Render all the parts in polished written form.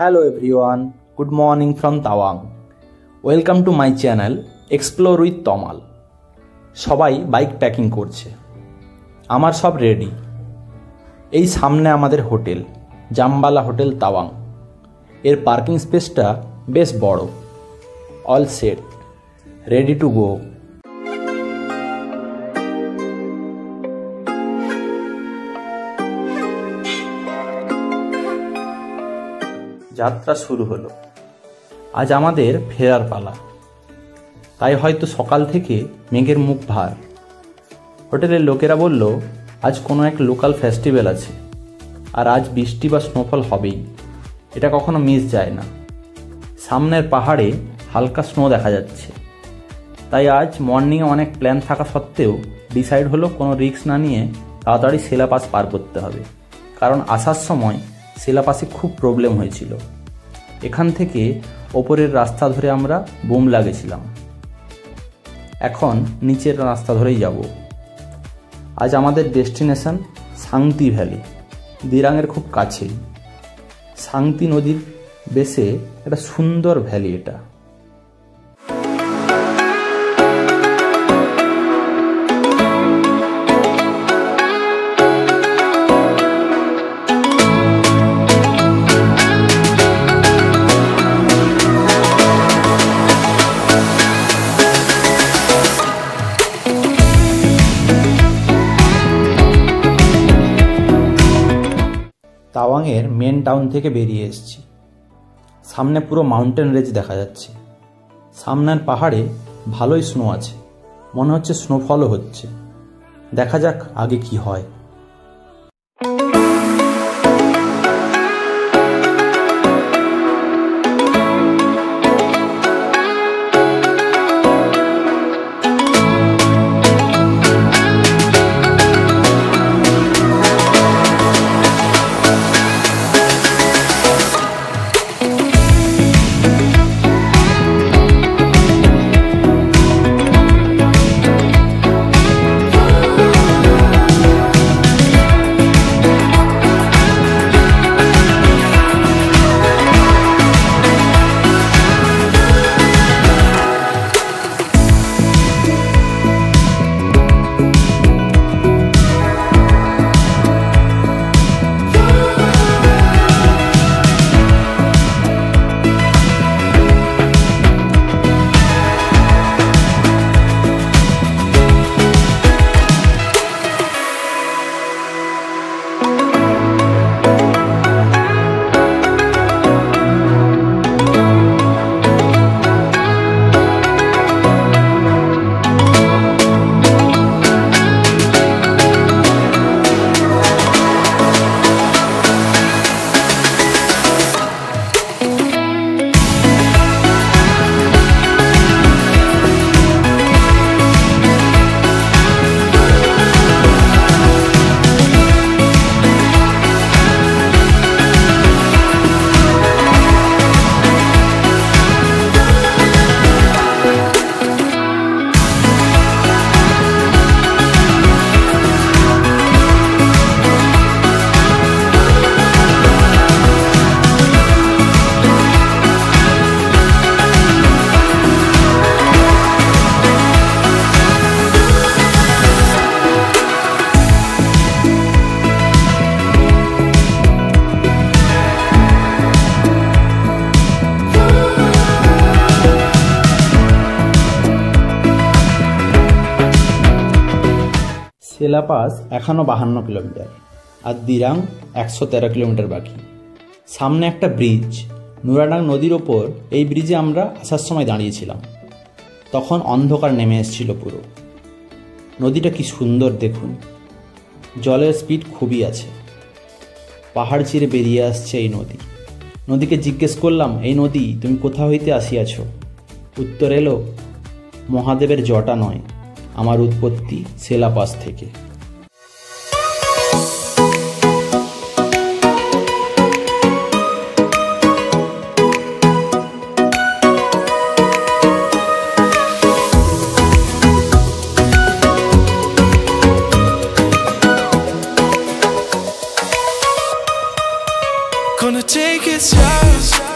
Hello everyone, good morning from Tawang. Welcome to my channel Explore with Tomal. সবাই bike packing করছে, আমার সব ready. এই সামনে আমাদের হোটেল জামবালা হোটেল তাওয়াং। এর পার্কিং স্পেসটা বেশ বড়। All set, ready to go. যাত্রা শুরু হলো। আজ আমাদের ফেরার পালা, তাই হয়তো সকাল থেকে মেঘের মুখ ভার। হোটেলের লোকেরা বলল আজ কোনো এক লোকাল ফেস্টিভ্যাল আছে, আর আজ বৃষ্টি বা স্নোফল হবেই, এটা কখনো মিস যায় না। সামনের পাহাড়ে হালকা স্নো দেখা যাচ্ছে, তাই আজ মর্নিংয়ে অনেক প্ল্যান থাকা সত্ত্বেও ডিসাইড হলো কোনো রিস্ক না নিয়ে তাড়াতাড়ি সেলাপাস পার করতে হবে, কারণ আসার সময় সেলাপাসে খুব প্রবলেম হয়েছিল। এখান থেকে ওপরের রাস্তা ধরে আমরা বুমলা গেছিলাম, এখন নিচের রাস্তা ধরেই যাব। আজ আমাদের ডেস্টিনেশন সাংতি ভ্যালি, দিরাংয়ের খুব কাছেই। সাংতি নদীর বেশে একটা সুন্দর ভ্যালি এটা। তাওয়াংয়ের মেন টাউন থেকে বেরিয়ে এসেছি। সামনে পুরো মাউন্টেন রেঞ্জ দেখা যাচ্ছে। সামনের পাহাড়ে ভালোই স্নো আছে, মনে হচ্ছে স্নোফলও হচ্ছে। দেখা যাক আগে কি হয়। সেলাপাস এখনও 52 কিলোমিটার, আর দিরাং 113 কিলোমিটার বাকি। সামনে একটা ব্রিজ, নুরাডাং নদীর ওপর। এই ব্রিজে আমরা আসার সময় দাঁড়িয়েছিলাম, তখন অন্ধকার নেমে এসেছিল পুরো। নদীটা কি সুন্দর দেখুন, জলের স্পিড খুবই আছে। পাহাড় চিরে বেরিয়ে আসছে এই নদী। নদীকে জিজ্ঞেস করলাম, এই নদী তুমি কোথা হইতে আসিয়াছ? উত্তর এলো, মহাদেবের জটা নয়, আমার উৎপত্তি সেলাপাস থেকে। Gonna take it slow.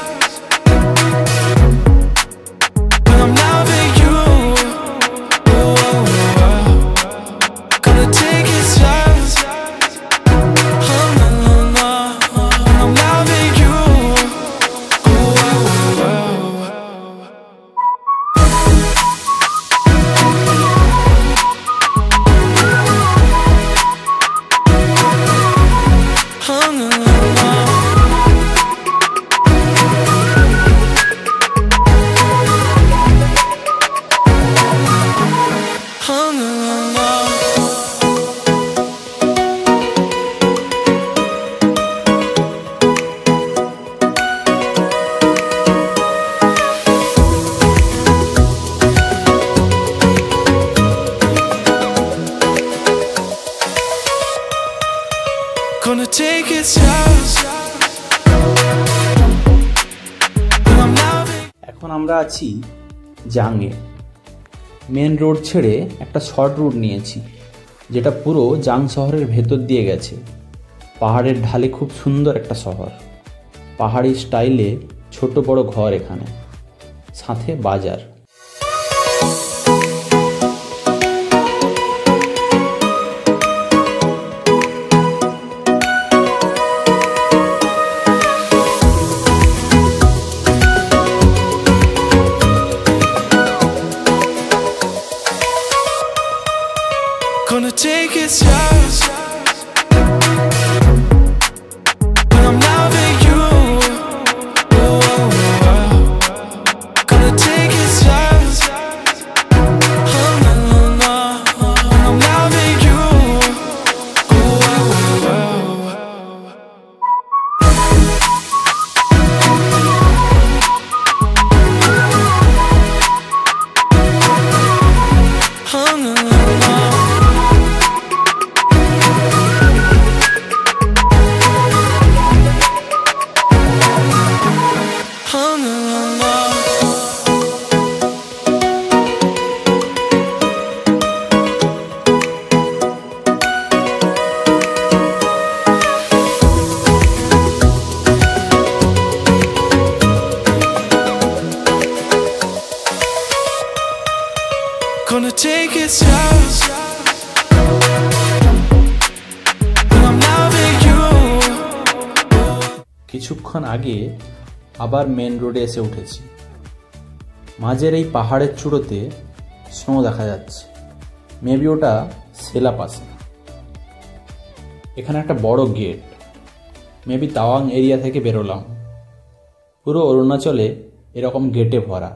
এখন আমরা আছি জাংয়ে। মেন রোড ছেড়ে একটা শর্ট রুট নিয়েছি, যেটা পুরো জাং শহরের ভেতর দিয়ে গেছে। পাহাড়ের ঢালে খুব সুন্দর একটা শহর, পাহাড়ি স্টাইলে ছোট বড় ঘর এখানে, সাথে বাজার। Gonna take it slow when I'm loving you. Gonna take it slow. Oh no no no, when I'm loving you. Oh no no no. Gonna take it slow when I'm loving you. কিছুক্ষণ আগে আবার main রোডে এসে উঠেছি। মাঝের এই পাহাড়ের চূড়োতে snow দেখা যাচ্ছে, মেবি ওটা সেলা পাসে। এখানে একটা বড় গেট, মেবি তাওয়াং এরিয়া থেকে বেরোলাম। পুরো অরুণাচলে এরকম গেটে ভরা।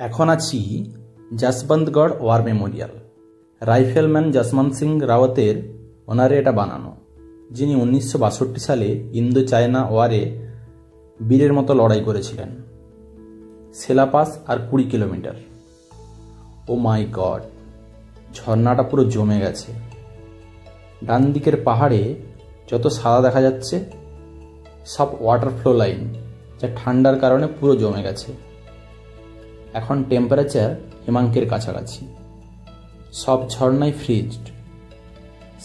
এখন আছি Jaswantgarh war memorial. Rifleman Jaswant Singh রাওয়াতের ওনারে এটা বানানো, যিনি 1962 সালে ইন্দো চায়না ওয়ারে বীরের মতো লড়াই করেছিলেন। সেলা পাস আর 20 কিলোমিটার। ও মাই গড, ঝর্ণাটা পুরো জমে গেছে। ডান দিকের পাহাড়ে যত সাদা দেখা যাচ্ছে সব ওয়াটার ফ্লো লাইন, যা ঠান্ডার কারণে পুরো জমে গেছে। এখন টেম্পারেচার হিমাঙ্কের কাছাকাছি, সব ঝর্ণাই ফ্রিজড।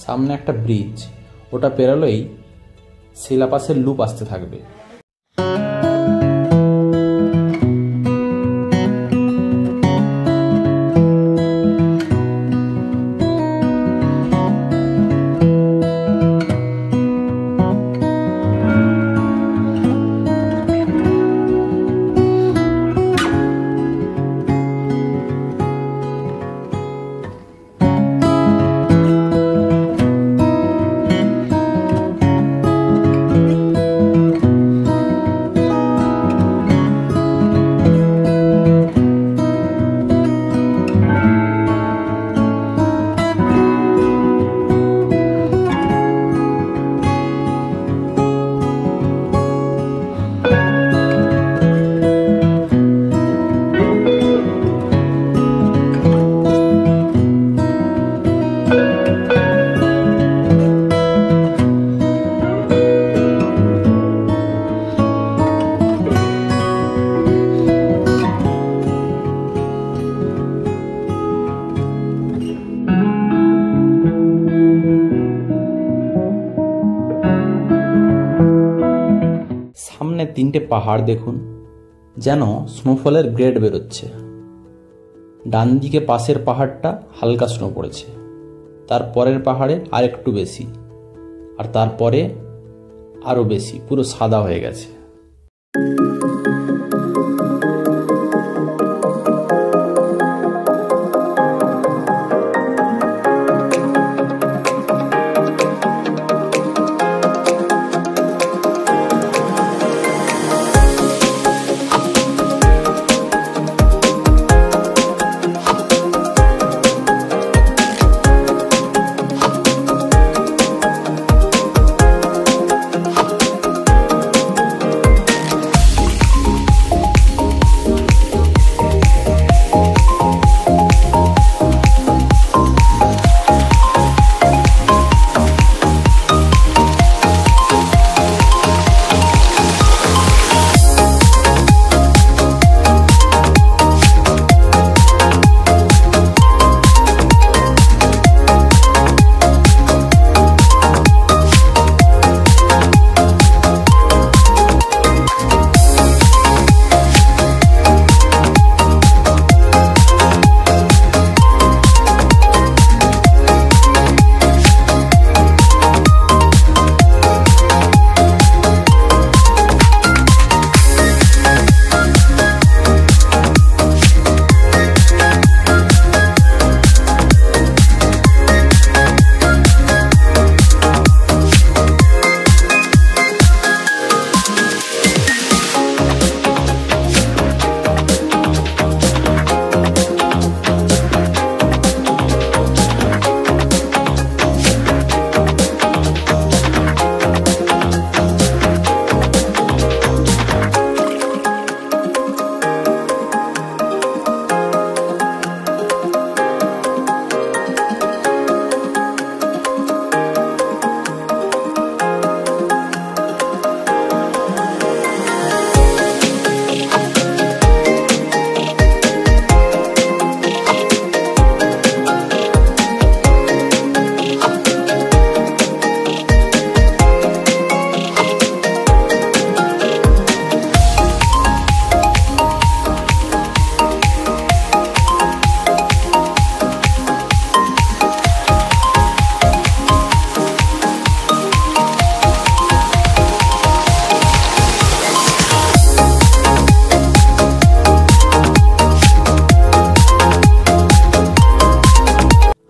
সামনে একটা ব্রিজ, ওটা পেরোলেই শিলাপাসের লুপ আসতে থাকবে। সামনে 3টে পাহাড় দেখুন, যেন স্নোফলের গ্রেড বেরোচ্ছে। ডান দিকে পাশের পাহাড়টা হালকা স্নো পড়েছে, তার পরের পাহাড়ে আরেকটু বেশি, আর তারপরে আরও বেশি, পুরো সাদা হয়ে গেছে।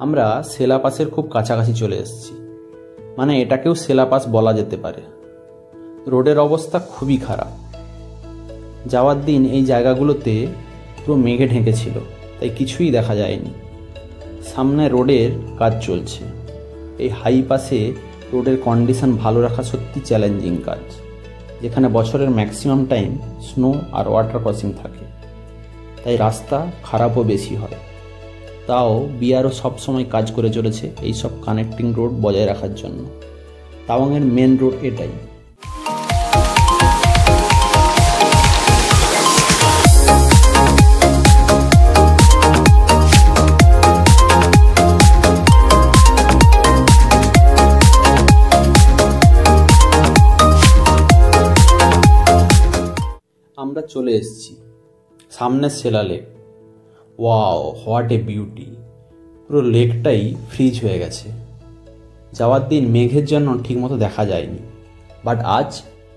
আমরা সেলাপাসের খুব কাছাকাছি চলে এসেছি, মানে এটাকেও সেলাপাস বলা যেতে পারে। রোডের অবস্থা খুবই খারাপ। যাওয়ার দিন এই জায়গাগুলোতে পুরো মেঘে ঢেকেছিল, তাই কিছুই দেখা যায়নি। সামনে রোডের কাজ চলছে। এই হাইপাসে রোডের কন্ডিশন ভালো রাখা সত্যি চ্যালেঞ্জিং কাজ, যেখানে বছরের ম্যাক্সিমাম টাইম স্নো আর ওয়াটার ক্রসিং থাকে, তাই রাস্তা খারাপও বেশি হয়। তাও বিআরও সবসময় কাজ করে চলেছে এইসব কানেক্টিং রোড বজায় রাখার জন্য। তাওয়াংয়ের মেন রোড এটাই। আমরা চলে এসেছি সামনে Sela lake. Wow, what a beauty! পুরো লেকটাই ফ্রিজ হয়ে গেছে। যাওয়ার দিন মেঘের জন্য ঠিকমতো দেখা যায়নি, বাট আজ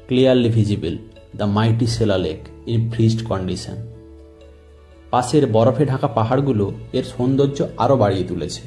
clearly visible the mighty Sela lake in freezed condition. পাশের বরফে ঢাকা পাহাড়গুলো এর সৌন্দর্য আরও বাড়িয়ে তুলেছে।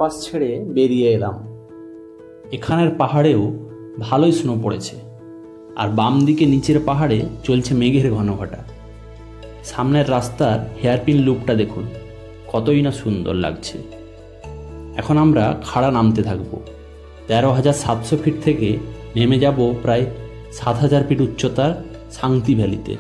পাস ছেড়ে বেরিয়ে এলাম। এখানের পাহাড়েও ভালোই স্নো পড়েছে, আর বাম দিকে নিচের পাহাড়ে চলছে মেঘের ঘনঘটা। সামনের রাস্তার হেয়ারপিন লুপটা দেখুন, কতই না সুন্দর লাগছে। এখন আমরা খাড়া নামতে থাকব। 13,700 ফিট থেকে নেমে যাব প্রায় 7,000 ফিট উচ্চতার সাংতি ভ্যালিতে।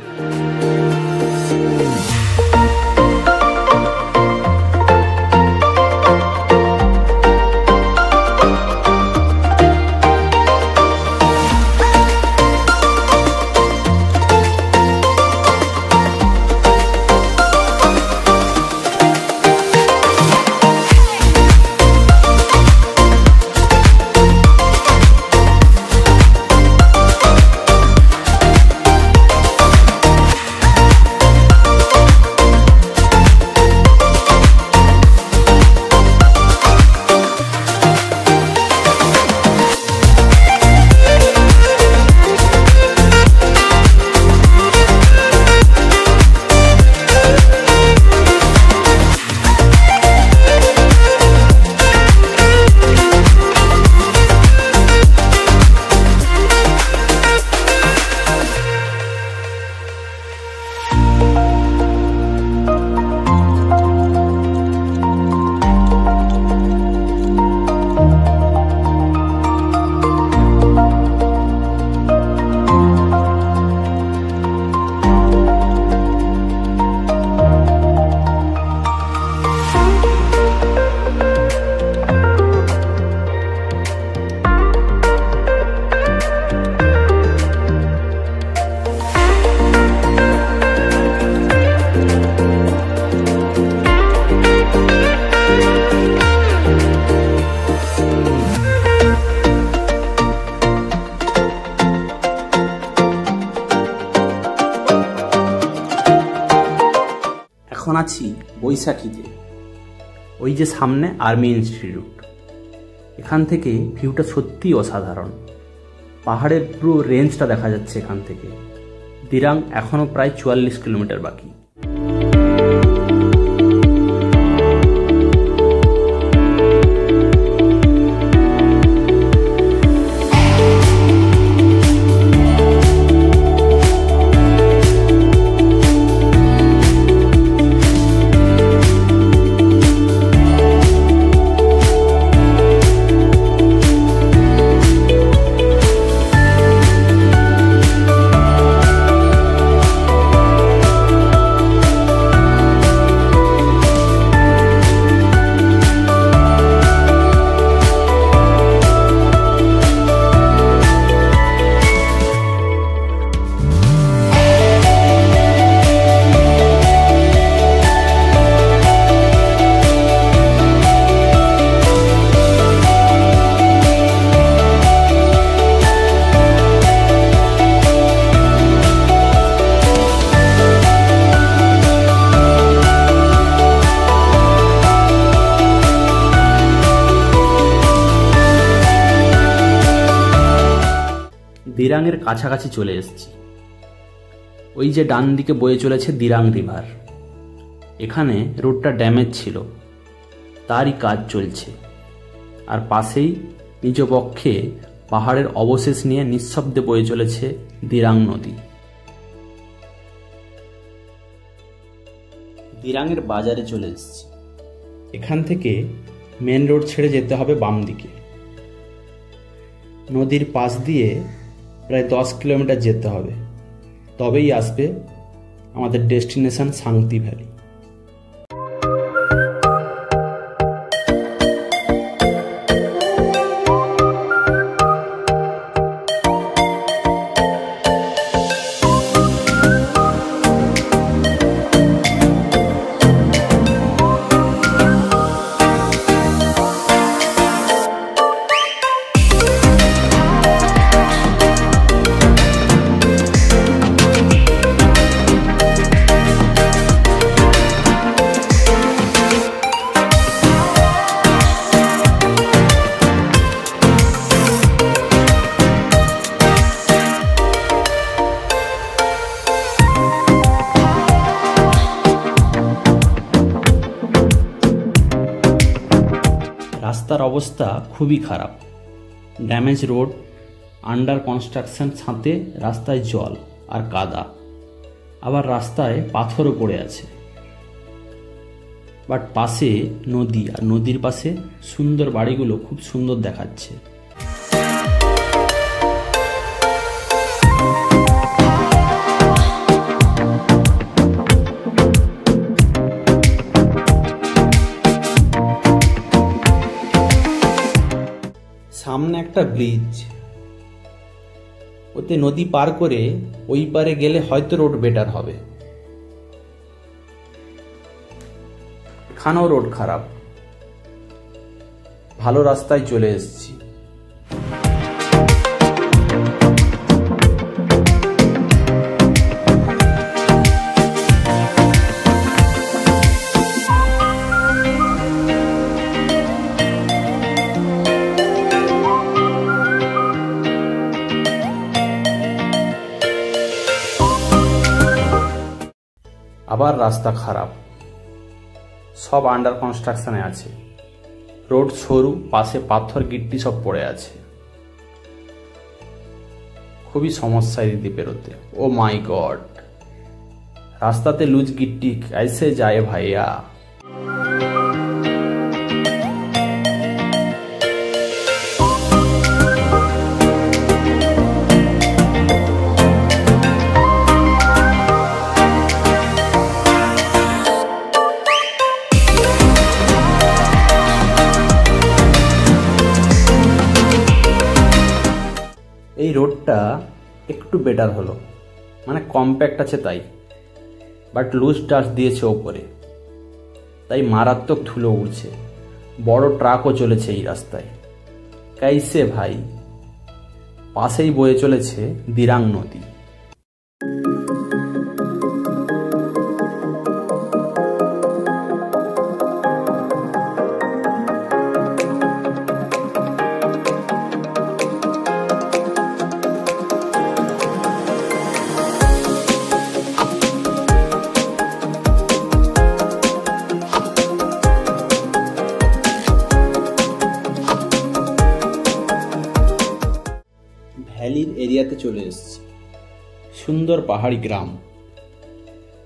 এখন আছি বৈশাখীতে। ওই যে সামনে আর্মি ইনস্টিটিউট, এখান থেকে ভিউটা সত্যি অসাধারণ। পাহাড়ের পুরো রেঞ্জটা দেখা যাচ্ছে এখান থেকে। দিরাং এখনও প্রায় 44 কিলোমিটার বাকি। দিরাংয়ের কাছাকাছি চলে এসেছি। ওই যে ডান দিকে বয়ে চলেছে দিরাং রিভার। এখানে রোডটা ড্যামেজ ছিল, তারই কাজ চলছে। আর পাশেই নিজ পক্ষে পাহাড়ের অবশেষ নিয়ে নিঃশব্দে বয়ে চলেছে দিরাং নদী। দিরাংয়ের বাজারে চলে এসেছি। এখান থেকে মেন রোড ছেড়ে যেতে হবে বাম দিকে। নদীর পাশ দিয়ে প্রায় 10 কিলোমিটার যেতে হবে, তবেই আসবে আমাদের ডেস্টিনেশন সাংতি ভ্যালি। রাস্তার অবস্থা খুবই খারাপ, ড্যামেজ রোড, আন্ডার কনস্ট্রাকশন, সাথে রাস্তায় জল আর কাদা, আবার রাস্তায় পাথরও পড়ে আছে। বাট পাশে নদী, আর নদীর পাশে সুন্দর বাড়িগুলো খুব সুন্দর দেখাচ্ছে। সামনে একটা ব্রিজ, ওতে নদী পার করে ওই পারে গেলে হয়তো রোড বেটার হবে। এখানেও রোড খারাপ, ভালো রাস্তায় চলে এসেছি। আবার রাস্তা খারাপ, সব আন্ডার কনস্ট্রাকশনে আছে, রোড সরু, পাশে পাথর গিট্টি সব পড়ে আছে, খুবই সমস্যায় দিদি পেরোতে। ও মাই গড, রাস্তাতে লুজ গিট্টি कैसे যায় ভাইয়া। এই রোডটা একটু বেটার হলো, মানে কম্প্যাক্ট আছে তাই, বাট লুজ ডাস্ট দিয়েছে ওপরে, তাই মারাত্মক ধুলো উড়ছে। বড় ট্রাকও চলেছে এই রাস্তায়, কাইসে ভাই। পাশেই বয়ে চলেছে দিরাং নদী। ভ্যালির এরিয়াতে চলে এসেছি, সুন্দর পাহাড়ি গ্রাম,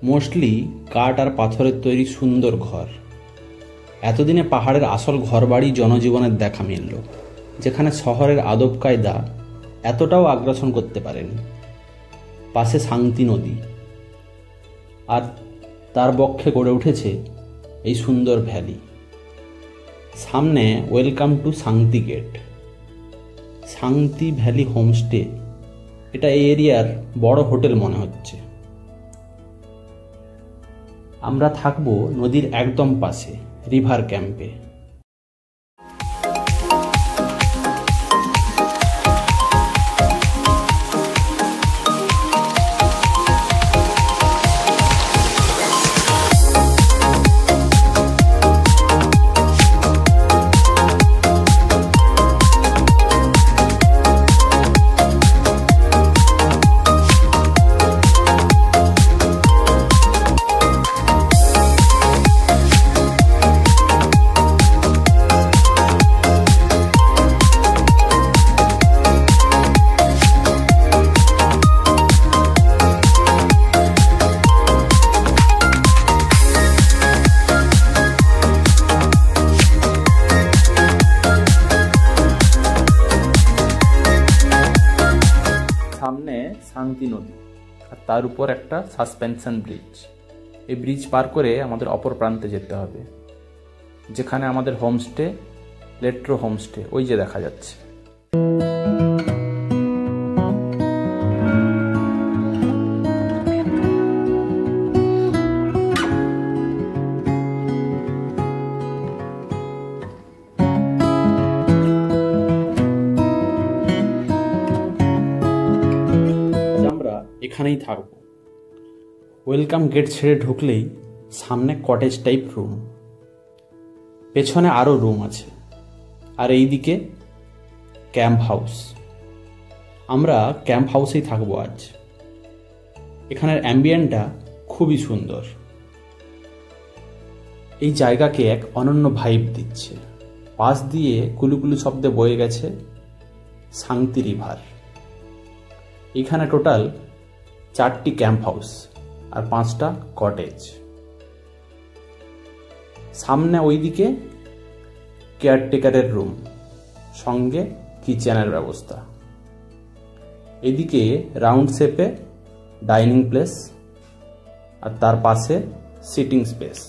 মোস্টলি কাঠ আর পাথরের তৈরি সুন্দর ঘর। এতদিনে পাহাড়ের আসল ঘরবাড়ি জনজীবনের দেখা মিলল, যেখানে শহরের আদব কায়দা এতটাও আগ্রাসন করতে পারেনি। পাশে শান্তি নদী, আর তার বক্ষে গড়ে উঠেছে এই সুন্দর ভ্যালি। সামনে ওয়েলকাম টু শান্তি গেট, শান্তি ভ্যালি হোমস্টে। এটা এই এরিয়ার বড় হোটেল মনে হচ্ছে। আমরা থাকবো নদীর একদম পাশে, রিভার ক্যাম্পে। সামনে শান্তি নদী, আর তার উপর একটা সাসপেনশন ব্রিজ। এই ব্রিজ পার করে আমাদের অপর প্রান্তে যেতে হবে, যেখানে আমাদের হোমস্টে, লেট্রো হোমস্টে, ওই যে দেখা যাচ্ছে। এখানেই থাকবো। ওয়েলকাম গেট ছেড়ে ঢুকলেই সামনে কটেজ টাইপ রুম, পেছনে আরও রুম আছে, আর এইদিকে ক্যাম্প হাউস। আমরা ক্যাম্প হাউসেই থাকবো আজ। এখানের অ্যাম্বিয়েন্টটা খুবই সুন্দর, এই জায়গাকে এক অনন্য ভাইব দিচ্ছে। পাশ দিয়ে কুলুকুলু শব্দে বয়ে গেছে শান্তি রিভার। এখানে টোটাল 4টি ক্যাম্প হাউস আর 5টা কটেজ। সামনে ওইদিকে কেয়ারটেকারের রুম, সঙ্গে কিচেনের ব্যবস্থা। এদিকে রাউন্ড শেপে ডাইনিং প্লেস আর তার পাশে সিটিং স্পেস।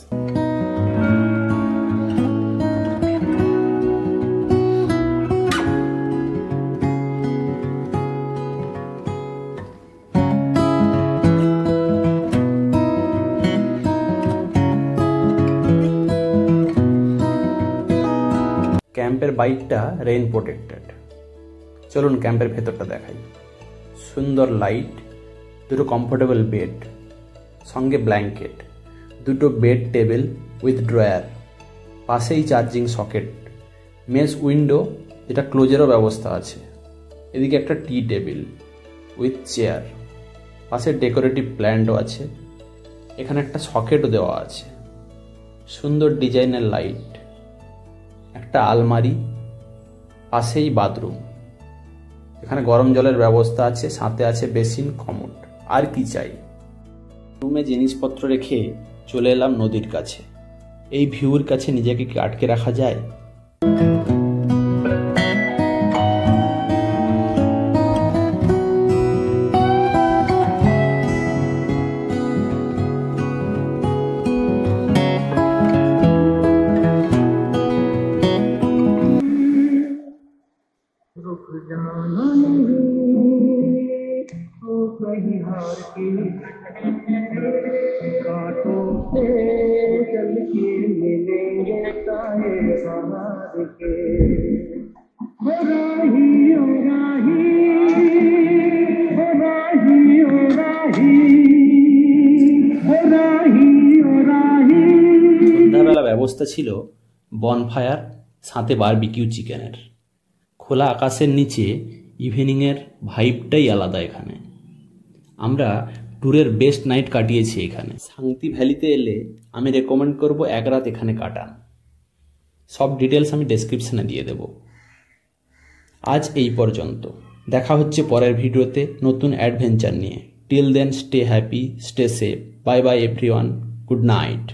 ক্যাম্পের বাইকটা রেইন প্রোটেক্টেড। চলুন ক্যাম্পের ভেতরটা দেখাই। সুন্দর লাইট, দুটো কমফোর্টেবল বেড, সঙ্গে ব্ল্যাঙ্কেট, দুটো বেড টেবিল উইথ ড্রয়ার, পাশেই চার্জিং সকেট, মেস উইন্ডো যেটা ক্লোজেরও ব্যবস্থা আছে, এদিকে একটা টি টেবিল উইথ চেয়ার, পাশে ডেকোরেটিভ প্ল্যান্টও আছে, এখানে একটা সকেটও দেওয়া আছে, সুন্দর ডিজাইনের লাইট, একটা আলমারি, পাশেই বাথরুম, এখানে গরম জলের ব্যবস্থা আছে, সাথে আছে বেসিন, কমোড। আর কি চাই? রুমে জিনিসপত্র রেখে চলে এলাম নদীর কাছে। এই ভিউর কাছে নিজেকে কি আটকে রাখা যায়? সন্ধ্যাবেলা ব্যবস্থা ছিল বনফায়ার, সাথে বারবিকিউ চিকেনের। খোলা আকাশের নিচে ইভিনিংয়ের ভাইবটাই আলাদা এখানে। আমরা ট্যুরের বেস্ট নাইট কাটিয়েছি এখানে। শান্তি ভ্যালিতে এলে আমি রেকমেন্ড করব এক রাত এখানে কাটান। সব ডিটেলস আমি ডেসক্রিপশনে দিয়ে দেব। আজ এই পর্যন্ত। দেখা হচ্ছে পরের ভিডিওতে নতুন অ্যাডভেঞ্চার নিয়ে। Till then stay happy, stay safe. Bye bye everyone, good night.